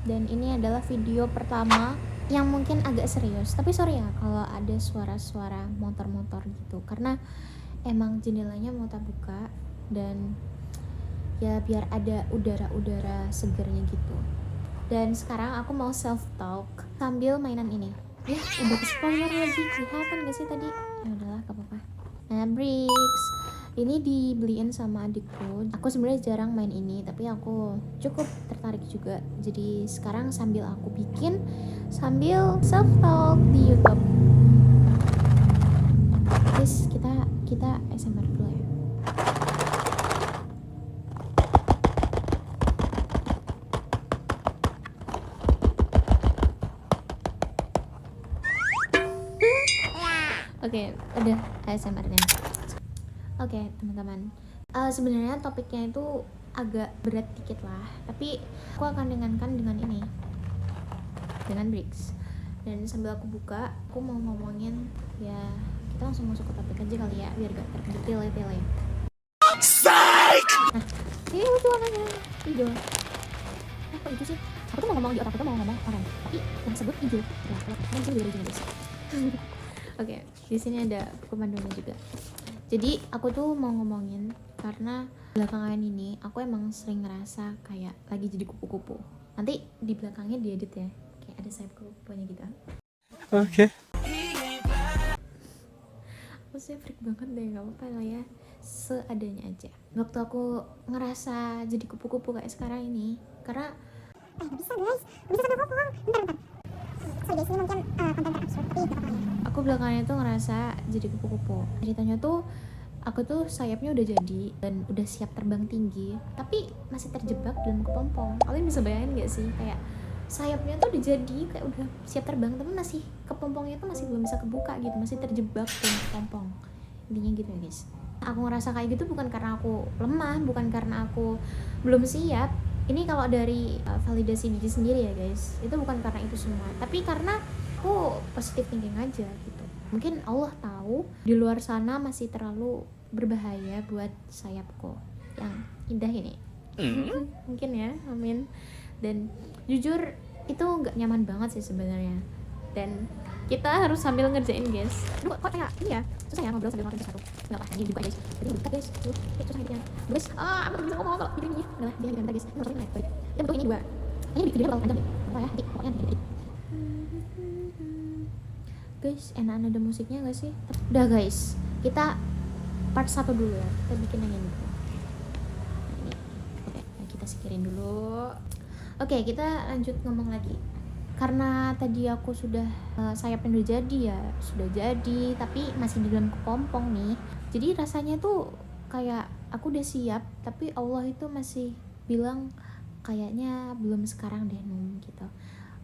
Dan ini adalah video pertama yang mungkin agak serius. Tapi sorry ya kalau ada suara-suara motor-motor gitu, karena emang jendelanya mau tak buka dan ya biar ada udara-udara segernya gitu. Dan sekarang aku mau self talk sambil mainan ini. Ya udah spoiler lagi, kelihatan gak sih tadi? Ya udahlah, gak apa-apa. Nah, Bricks ini dibeliin sama adikku. Aku sebenarnya jarang main ini, tapi aku cukup tertarik juga. Jadi sekarang sambil aku bikin, sambil self talk di YouTube. Guys, kita ASMR dulu ya. Oke, udah ASMR-nya. Oke, teman-teman. Sebenarnya topiknya itu agak berat dikit lah, tapi aku akan dengankan dengan ini, dengan Bricks. Dan sambil aku buka, aku mau ngomongin ya, kita langsung masuk ke topik aja kali ya, biar gak tertele-tele. Nah, ini lucu warnanya, hijau. Kok hijau sih? Aku tuh mau ngomong di otak, aku tuh mau ngomong orange, tapi yang sebut hijau. Ya, kalau kalian sih lebih guys. Oke, di sini ada pemandunya juga. Jadi aku tuh mau ngomongin karena belakangan ini aku emang sering ngerasa kayak lagi jadi kupu-kupu. Nanti di belakangnya diedit ya, kayak ada sayap kupu-kupunya gitu. Oke. Aku sih freak banget deh, gak apa-apa lah ya, seadanya aja. Waktu aku ngerasa jadi kupu-kupu kayak sekarang ini, karena bisa guys, bisa sambil ngomong. Bentar. Sorry guys, ini mungkin konten terabsurd, tapi gak apa-apa ya. aku belakangan itu ngerasa jadi kupu-kupu. Ceritanya tuh aku tuh sayapnya udah jadi dan udah siap terbang tinggi, tapi masih terjebak dalam kepompong. Kalian bisa bayangin gak sih, kayak sayapnya tuh udah jadi, kayak udah siap terbang, tapi masih kepompongnya tuh masih belum bisa kebuka gitu, masih terjebak dalam kepompong. Intinya gitu ya guys. Aku ngerasa kayak gitu bukan karena aku lemah, bukan karena aku belum siap. Ini kalau dari validasi diri sendiri ya guys, itu bukan karena itu semua, tapi karena aku positive thinking aja gitu. Mungkin Allah tahu di luar sana masih terlalu berbahaya buat sayapku yang indah ini. Mungkin ya, amin. Dan jujur itu nggak nyaman banget sih sebenarnya, dan kita harus sambil ngerjain guys. Aduh, kok kayak ini ya, susah ya ngobrol sambil makan sesuatu. Nggak apa, ini juga guys, jadi buka guys. Aduh, susah intinya guys. Aku bisa ngomong kalau video ini adalah dia bentar guys, ini maksudnya naik. Dan bentuk ini juga, ini video terlalu panjang deh, apa ya, pokoknya edit. Guys, enakan ada musiknya gak sih? Udah guys, kita part 1 dulu ya, kita bikin yang ini dulu. Ini, oke, kita sikirin dulu. Oke, kita lanjut ngomong lagi. Karena tadi aku sudah sayapnya udah jadi ya, sudah jadi, tapi masih di dalam kepompong nih. Jadi rasanya tuh kayak aku udah siap, tapi Allah itu masih bilang kayaknya belum sekarang deh Num gitu.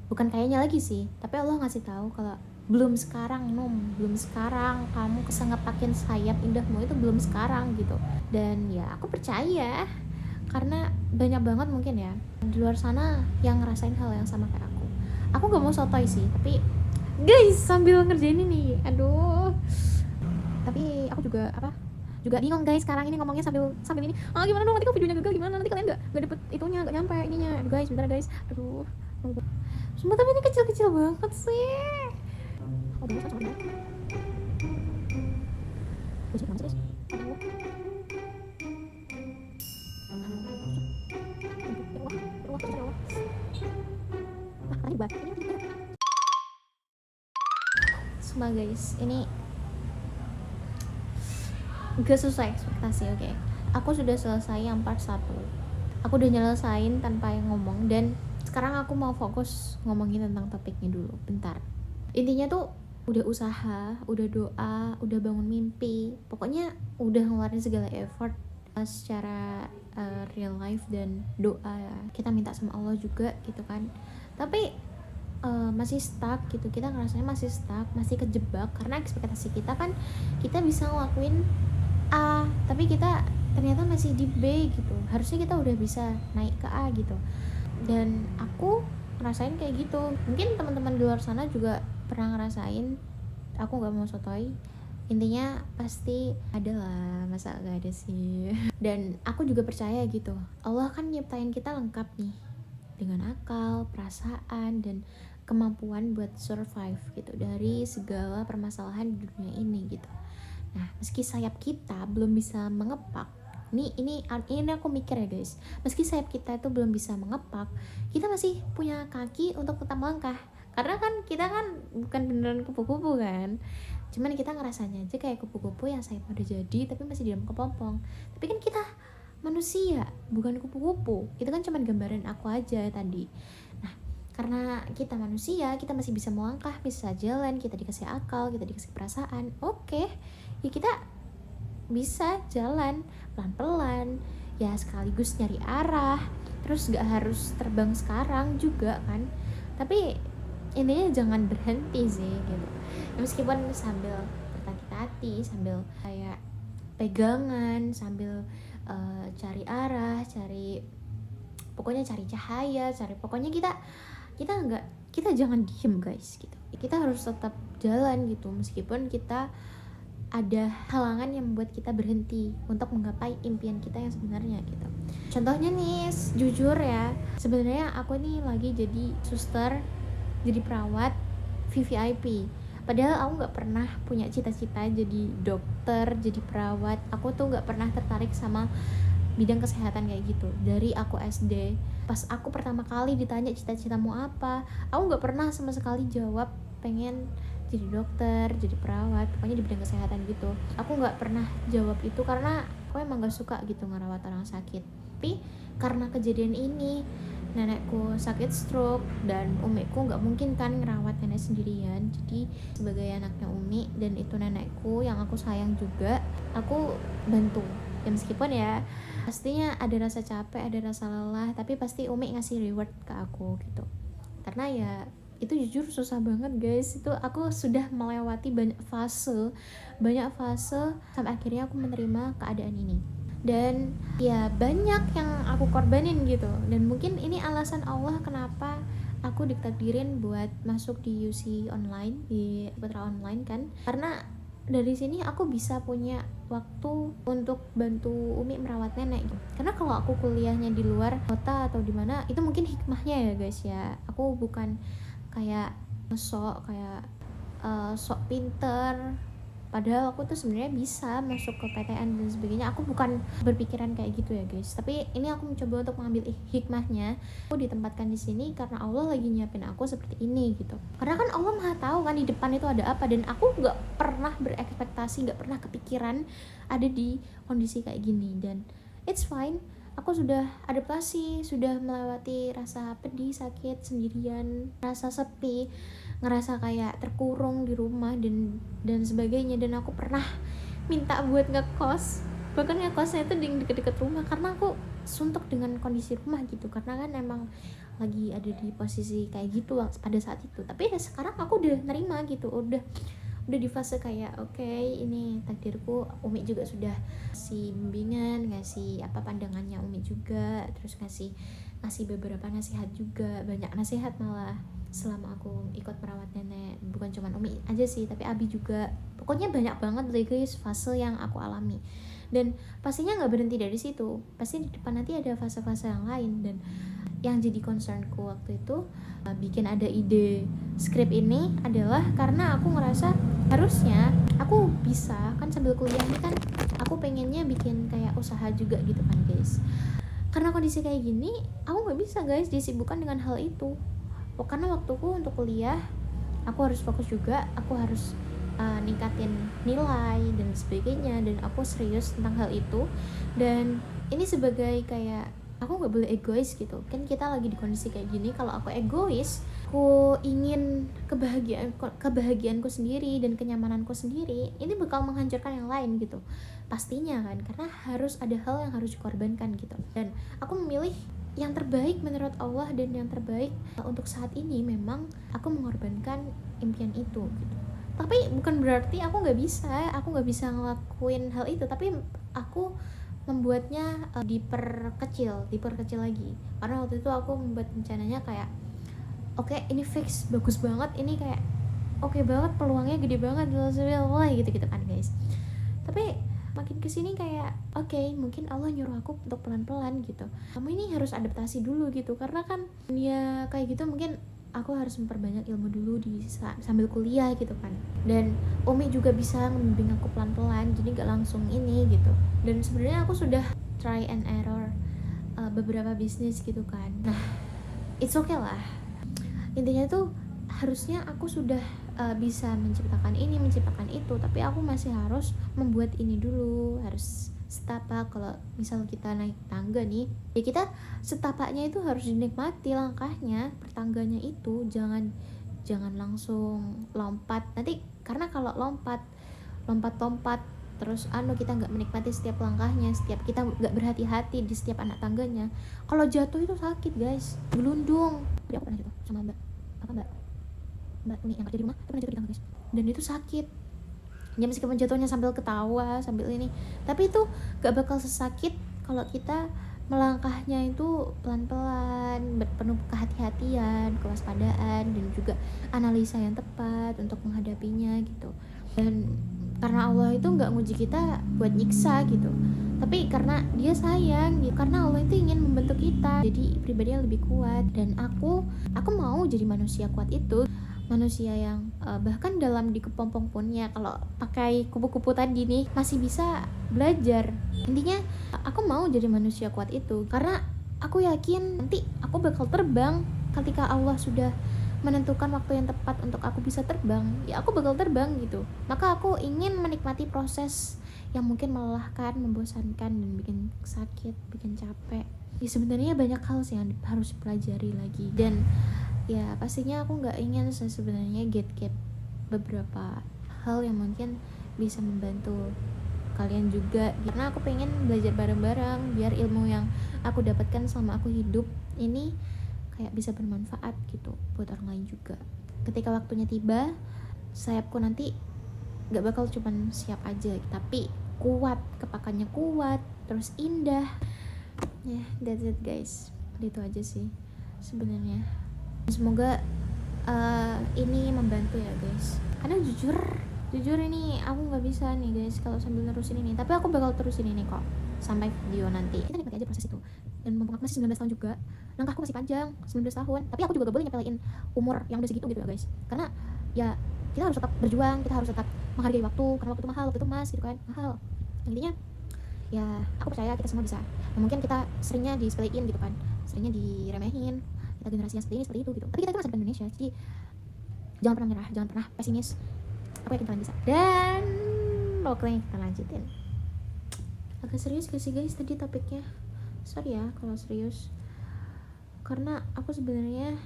Bukan kayaknya lagi sih, tapi Allah ngasih tahu kalau belum sekarang Num, belum sekarang kamu kesengapakin sayap indahmu itu belum sekarang gitu. Dan ya aku percaya, karena banyak banget mungkin ya di luar sana yang ngerasain hal yang sama kayak aku gak mau sotoy sih, tapi guys sambil ngerjain ini, aduh, tapi aku juga bingung guys sekarang ini ngomongnya sambil ini. Gimana dong nanti kalau videonya gagal gimana, nanti kalian gak dapet itunya, gak nyampe ininya. Aduh guys, bentar guys, aduh sumpah, tapi ini kecil-kecil banget sih. Udah bisa coba basic banget guys. Sumpah guys, ini gak sesuai ekspektasi. Oke, aku sudah selesai yang part 1. Aku udah nyelesain tanpa yang ngomong, dan sekarang aku mau fokus ngomongin tentang topiknya dulu. Bentar. Intinya tuh udah usaha, udah doa, udah bangun mimpi, pokoknya udah ngeluarin segala effort secara real life dan doa. Kita minta sama Allah juga gitu kan. Tapi masih stuck gitu, kita ngerasanya masih stuck, masih kejebak karena ekspektasi kita kan kita bisa ngelakuin A, tapi kita ternyata masih di B gitu. Harusnya kita udah bisa naik ke A gitu. Dan aku ngerasain kayak gitu. Mungkin teman-teman di luar sana juga pernah ngerasain. Aku nggak mau sotoy. Intinya pasti ada lah, masa gak ada sih. Dan aku juga percaya gitu, Allah kan nyiptain kita lengkap nih. dengan akal, perasaan, dan kemampuan buat survive gitu dari segala permasalahan di dunia ini gitu. Nah, meski sayap kita belum bisa mengepak, ini aku mikir ya guys, meski sayap kita itu belum bisa mengepak, kita masih punya kaki untuk tetap melangkah. Karena kan kita kan bukan beneran kupu-kupu kan, cuman kita ngerasanya aja kayak kupu-kupu yang sayap udah jadi tapi masih di dalam kepompong. Tapi kan kita manusia, bukan kupu-kupu. Itu kan cuma gambaran aku aja tadi. Nah, karena kita manusia, kita masih bisa melangkah, bisa jalan, kita dikasih akal, kita dikasih perasaan. Oke, ya kita bisa jalan pelan-pelan, ya sekaligus nyari arah. Terus gak harus terbang sekarang juga kan. Tapi intinya jangan berhenti sih gitu. Ya, meskipun sambil bertati-tati, sambil kayak pegangan, sambil cari arah, pokoknya cari cahaya, pokoknya kita jangan diem guys gitu. Kita harus tetap jalan gitu meskipun kita ada halangan yang membuat kita berhenti untuk menggapai impian kita yang sebenarnya gitu. Contohnya nih, jujur ya, sebenarnya aku nih lagi jadi suster, jadi perawat VVIP. Padahal aku nggak pernah punya cita-cita jadi dokter, jadi perawat. Aku tuh nggak pernah tertarik sama bidang kesehatan kayak gitu. Dari aku SD, pas aku pertama kali ditanya cita-citamu apa, aku nggak pernah sama sekali jawab pengen jadi dokter, jadi perawat, pokoknya di bidang kesehatan gitu. Aku nggak pernah jawab itu karena aku emang nggak suka gitu ngerawat orang sakit. Tapi karena kejadian ini, nenekku sakit stroke dan umiku nggak mungkin kan ngerawat nenek sendirian. Jadi sebagai anaknya umi dan itu nenekku yang aku sayang juga, aku bantu. Ya meskipun ya pastinya ada rasa capek, ada rasa lelah, tapi pasti umi ngasih reward ke aku gitu. Karena ya itu jujur susah banget guys. Itu aku sudah melewati banyak fase sampai akhirnya aku menerima keadaan ini. Dan ya banyak yang aku korbanin gitu. Dan mungkin ini alasan Allah kenapa aku ditakdirin buat masuk di UC online, di Putra Online kan. Karena dari sini aku bisa punya waktu untuk bantu umi merawat nenek gitu. Karena kalau aku kuliahnya di luar kota atau di mana, itu mungkin hikmahnya ya guys ya. Aku bukan kayak sok pinter, padahal aku tuh sebenarnya bisa masuk ke PTN dan sebagainya. Aku bukan berpikiran kayak gitu ya guys, tapi ini aku mencoba untuk mengambil hikmahnya. Aku ditempatkan di sini karena Allah lagi nyiapin aku seperti ini gitu. Karena kan Allah maha tahu kan di depan itu ada apa, dan aku nggak pernah berekspektasi, nggak pernah kepikiran ada di kondisi kayak gini. Dan it's fine, aku sudah adaptasi, sudah melewati rasa pedih, sakit, sendirian, rasa sepi, ngerasa kayak terkurung di rumah dan sebagainya. Dan aku pernah minta buat ngekos, bahkan ngekosnya itu di deket-deket rumah karena aku suntuk dengan kondisi rumah gitu. Karena kan emang lagi ada di posisi kayak gitu pada saat itu. Tapi ya sekarang aku udah nerima gitu, udah di fase kayak oke, ini takdirku. Umi juga sudah ngasih bimbingan, ngasih apa pandangannya Umi juga, terus ngasih beberapa nasihat juga, banyak nasihat malah selama aku ikut merawat nenek. Bukan cuma Umi aja sih, tapi Abi juga. Pokoknya banyak banget deh guys fase yang aku alami. Dan pastinya nggak berhenti dari situ, pasti di depan nanti ada fase-fase yang lain. Dan yang jadi concernku waktu itu bikin ada ide skrip ini adalah karena aku ngerasa harusnya aku bisa kan sambil kuliah ini kan, aku pengennya bikin kayak usaha juga gitu kan guys. Karena kondisi kayak gini aku nggak bisa guys disibukkan dengan hal itu. Karena waktuku untuk kuliah aku harus fokus juga, aku harus ningkatin nilai dan sebagainya, dan aku serius tentang hal itu. Dan ini sebagai kayak aku nggak boleh egois gitu kan, kita lagi di kondisi kayak gini. Kalau aku egois, aku ingin kebahagiaanku sendiri dan kenyamananku sendiri, ini bakal menghancurkan yang lain gitu pastinya kan, karena harus ada hal yang harus dikorbankan gitu. Dan aku memilih yang terbaik menurut Allah, dan yang terbaik untuk saat ini memang aku mengorbankan impian itu gitu. Tapi bukan berarti aku nggak bisa ngelakuin hal itu, tapi aku membuatnya diperkecil lagi. Karena waktu itu aku membuat rencananya kayak oke, ini fix, bagus banget, ini kayak oke banget, peluangnya gede banget, gitu kan guys. Tapi makin kesini kayak oke, mungkin Allah nyuruh aku untuk pelan-pelan gitu, kamu ini harus adaptasi dulu gitu, karena kan ya kayak gitu mungkin aku harus memperbanyak ilmu dulu sambil kuliah gitu kan. Dan Umi juga bisa membimbing aku pelan-pelan, jadi gak langsung ini gitu. Dan sebenarnya aku sudah try and error beberapa bisnis gitu kan. Nah, it's okay lah. Intinya tuh harusnya aku sudah bisa menciptakan ini, menciptakan itu, tapi aku masih harus membuat ini dulu, harus setapak. Kalau misal kita naik tangga nih, ya kita setapaknya itu harus dinikmati langkahnya, pertangganya itu jangan langsung lompat nanti, karena kalau lompat terus kita nggak menikmati setiap langkahnya, setiap kita nggak berhati-hati di setiap anak tangganya, kalau jatuh itu sakit guys, gelundung. Jadi aku pernah jatuh sama mbak Uni yang kerja di rumah, itu pernah jatuh di tangga guys, dan itu sakit ya, meskipun jatuhnya sambil ketawa sambil ini, tapi itu gak bakal sesakit kalau kita melangkahnya itu pelan-pelan, penuh kehati-hatian, kewaspadaan, dan juga analisa yang tepat untuk menghadapinya gitu. Dan karena Allah itu nggak nguji kita buat nyiksa gitu, tapi karena Dia sayang gitu, karena Allah itu ingin membentuk kita jadi pribadi yang lebih kuat. Dan aku mau jadi manusia kuat itu, manusia yang bahkan dalam di kepompong pun ya, kalau pakai kupu-kupu tadi nih masih bisa belajar. Intinya aku mau jadi manusia kuat itu karena aku yakin nanti aku bakal terbang ketika Allah sudah menentukan waktu yang tepat untuk aku bisa terbang, ya aku bakal terbang gitu. Maka aku ingin menikmati proses yang mungkin melelahkan, membosankan, dan bikin sakit, bikin capek. Ya sebenarnya banyak hal sih yang harus dipelajari lagi, dan ya pastinya aku nggak ingin sebenarnya gap beberapa hal yang mungkin bisa membantu kalian juga, karena aku pengen belajar bareng-bareng biar ilmu yang aku dapatkan selama aku hidup ini kayak bisa bermanfaat gitu buat orang lain juga. Ketika waktunya tiba, sayapku nanti gak bakal cuman siap aja, tapi kuat, kepakannya kuat, terus indah. Ya, that's it guys. Itu aja sih sebenarnya. Semoga ini membantu ya guys. Karena jujur ini aku nggak bisa nih guys kalau sambil nerusin ini, tapi aku bakal terusin ini kok sampai video nanti. Kita nikmati aja proses itu. Dan mumpung aku masih 19 tahun juga, langkahku masih panjang, 19 tahun, tapi aku juga gak boleh nyepelein umur yang udah segitu gitu ya guys. Karena ya kita harus tetap berjuang, kita harus tetap menghargai waktu, karena waktu itu mahal, waktu itu emas gitu kan, mahal. Intinya ya aku percaya kita semua bisa. Nah, mungkin kita seringnya disepelein gitu kan, seringnya diremehin, kita generasi yang seperti ini, seperti itu gitu. Tapi kita itu masih di Indonesia, jadi jangan pernah menyerah, jangan pernah pesimis. Aku yakin kalian bisa. Dan pokoknya kita lanjutin. Agak serius gak sih guys tadi topiknya? Sorry ya kalau serius, karena aku sebenarnya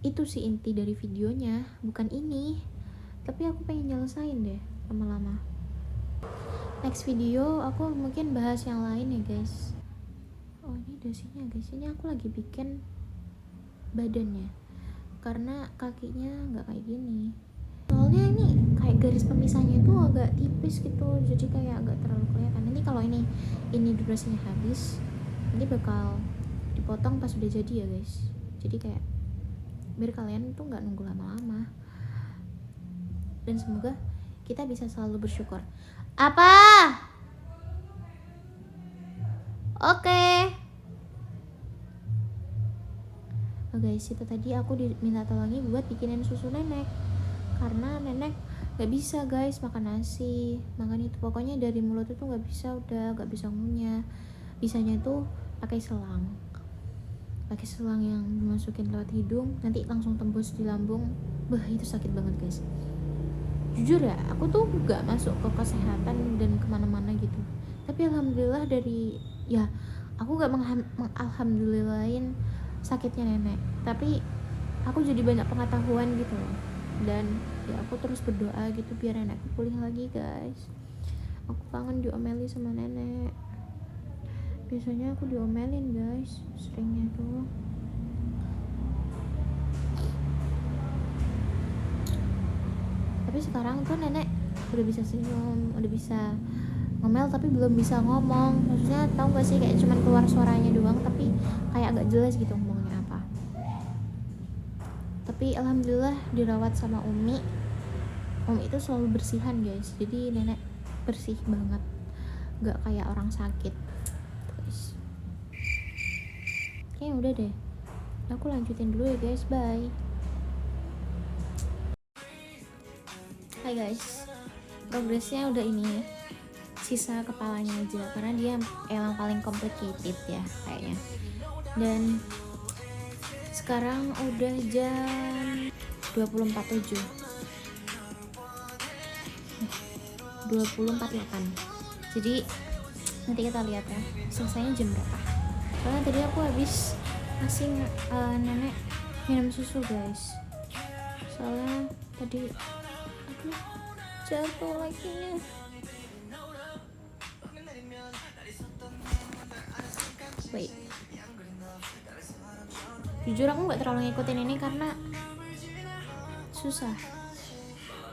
itu sih inti dari videonya, bukan ini. Tapi aku pengen nyelesain deh lama-lama. Next video aku mungkin bahas yang lain ya guys. Oh ini dasinya guys, ini aku lagi bikin badannya karena kakinya nggak kayak gini. Soalnya ini kayak garis pemisahnya itu agak tipis gitu, jadi kayak agak terlalu kelihatan. Nanti kalau ini durasinya habis, nanti bakal dipotong pas udah jadi ya guys. Jadi kayak biar kalian tuh nggak nunggu lama-lama. Dan semoga kita bisa selalu bersyukur. Apa? Oke. Oh guys, itu tadi aku diminta tolongin buat bikinin susu nenek, karena nenek gak bisa guys makan nasi, makan itu pokoknya dari mulut itu gak bisa, udah gak bisa ngunyah. Bisanya itu pakai selang yang dimasukin lewat hidung, nanti langsung tembus di lambung. Itu sakit banget guys. Jujur ya, aku tuh gak masuk ke kesehatan dan kemana-mana gitu, tapi alhamdulillah aku gak mengalhamdulillahin sakitnya nenek, tapi aku jadi banyak pengetahuan gitu loh. Dan ya aku terus berdoa gitu biar nenekku pulih lagi guys. Aku kangen diomeli sama nenek. Biasanya aku diomelin guys, seringnya tuh. Tapi sekarang tuh nenek udah bisa senyum, udah bisa ngomel, tapi belum bisa ngomong. Maksudnya tahu gak sih, kayak cuman keluar suaranya doang, tapi kayak agak jelas gitu ngomongnya apa. Tapi alhamdulillah dirawat sama Umi itu selalu bersihan guys. Jadi nenek bersih banget, nggak kayak orang sakit guys. Kayaknya udah deh, aku lanjutin dulu ya guys, bye. Hai guys, progresnya udah ini ya, sisa kepalanya aja karena dia emang paling complicated ya kayaknya. Dan sekarang udah jam 24.7 24.8, jadi nanti kita lihat ya selesainya jam berapa. Soalnya tadi aku habis ngasih nenek minum susu guys, soalnya tadi aduh jatuh lakinya. Wait, jujur aku nggak terlalu ngikutin ini karena susah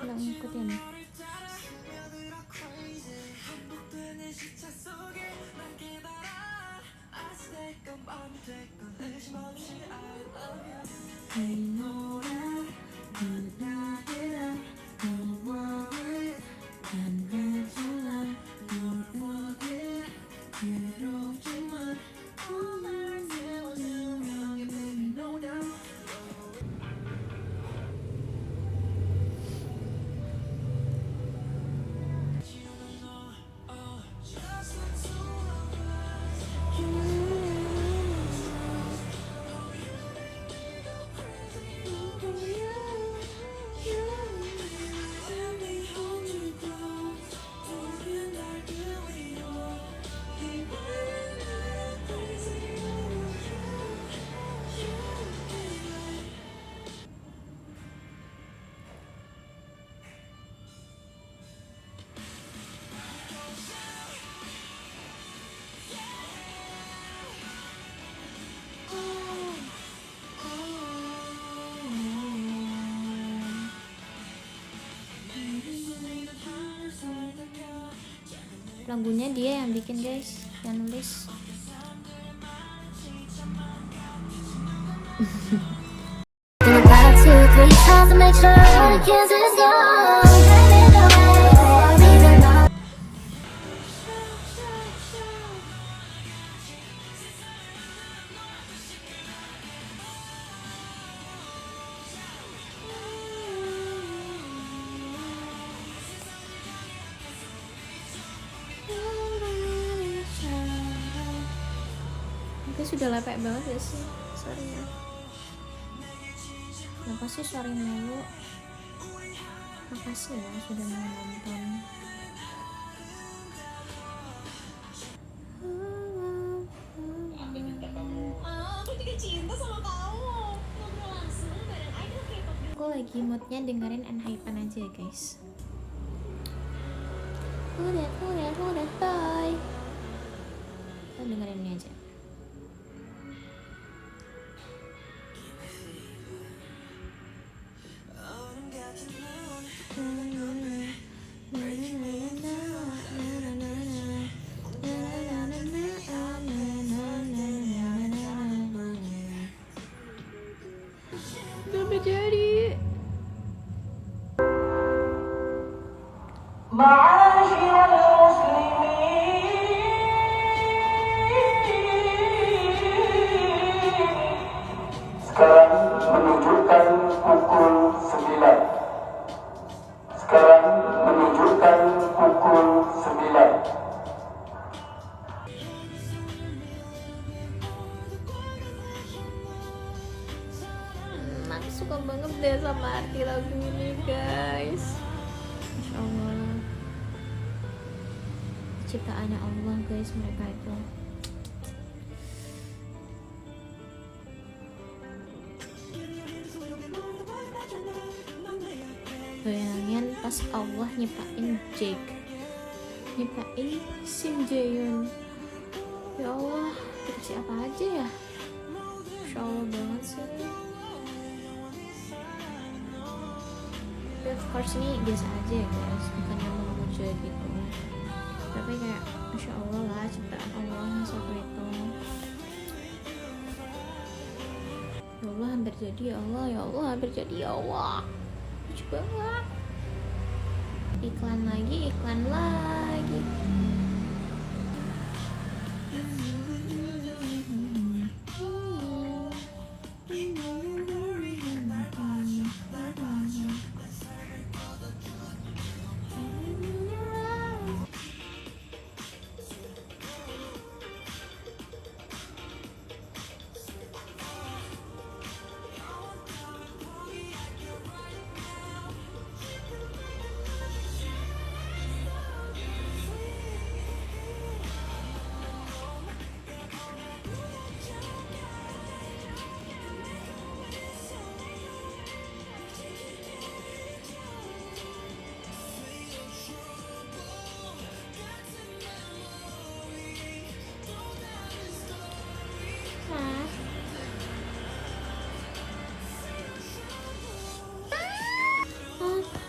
nggak ngikutin. Lagunya dia yang bikin guys, yang nulis. About 2-3 times to make sure the kiss is gone. Take it away, leave it all. Itu sudah lepek banget ya sih, sorry ya. Kenapa sih sorry mulu? Makasih ya sudah menonton. Aku lagi moodnya dengerin Enhypen aja ya guys. Udah, bye. Kita dengerin ini aja. Jadi sekarang menunjukkan pukul 9. Sekarang menunjukkan pukul 9. aku suka banget deh sama arti lagu ini guys. Masya Allah, ciptaannya Allah guys mereka itu. Bayangin pas Allah nyiptain Jake, nyiptain Sim Jaehyun, ya Allah dikasih apa aja ya. Masya Allah banget sih. Tapi of course ini biasa aja ya guys, bukan yang memuja gitu, tapi kayak Masya Allah lah ciptaan Allah yang satu itu. Ya Allah hampir jadi, ya Allah, ya Allah hampir jadi, ya Allah lucu banget. iklan lagi.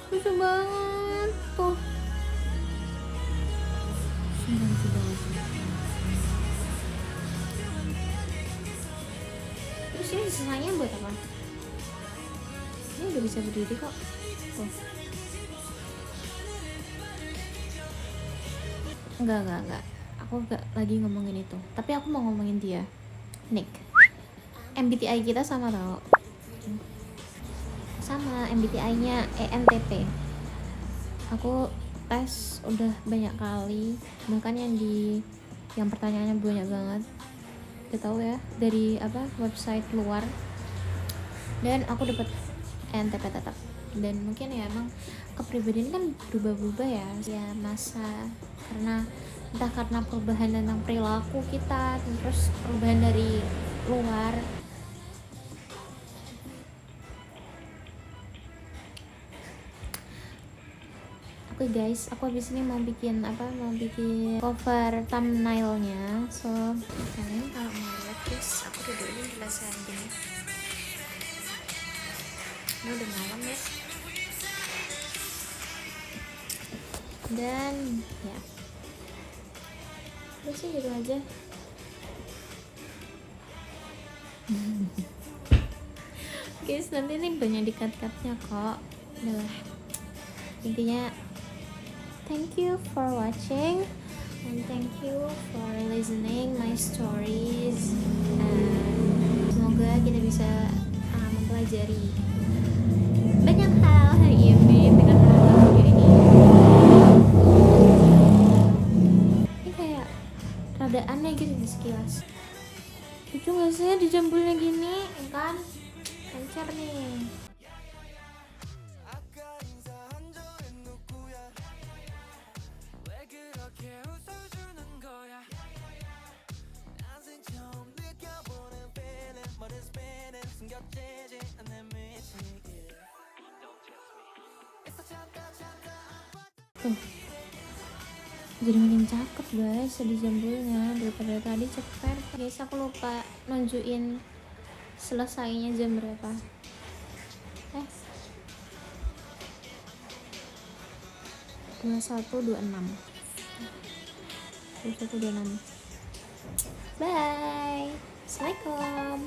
Lucu banget tuh. Sumpah lucu banget. Terus ini sisanya buat apa? Ini udah bisa berdiri kok. Tuh. Enggak. Aku gak lagi ngomongin itu. Tapi aku mau ngomongin dia. Nick. MBTI kita sama tau. Sama MBTI-nya ENTP. Aku tes udah banyak kali, bahkan yang pertanyaannya banyak banget. Gak tahu ya, dari website luar. Dan aku dapet ENTP tetap. Dan mungkin ya emang kepribadian kan berubah-ubah ya masa, entah karena perubahan tentang perilaku kita, terus perubahan dari luar. Oke guys, aku habis ini mau bikin cover thumbnailnya. So kalian kalau mau lihat guys, aku duduknya di lesehan gini. Ini udah malam ya. Dan ya udah sih gitu aja. Guys, nanti ini banyak di-cut-cutnya kok. Udah, intinya thank you for watching and thank you for listening my stories, and semoga kita bisa mempelajari banyak hal hari ini dengan video ini. Ini kayak rada aneh gitu di sekilas. Lucu gak sih dijambulnya gini kan? Lancar nih. Tuh, jadi makin cakep guys di jambulnya daripada tadi cepet. Guys, aku lupa nunjukin selesainya jam berapa. 21.26. Bye. Assalamualaikum.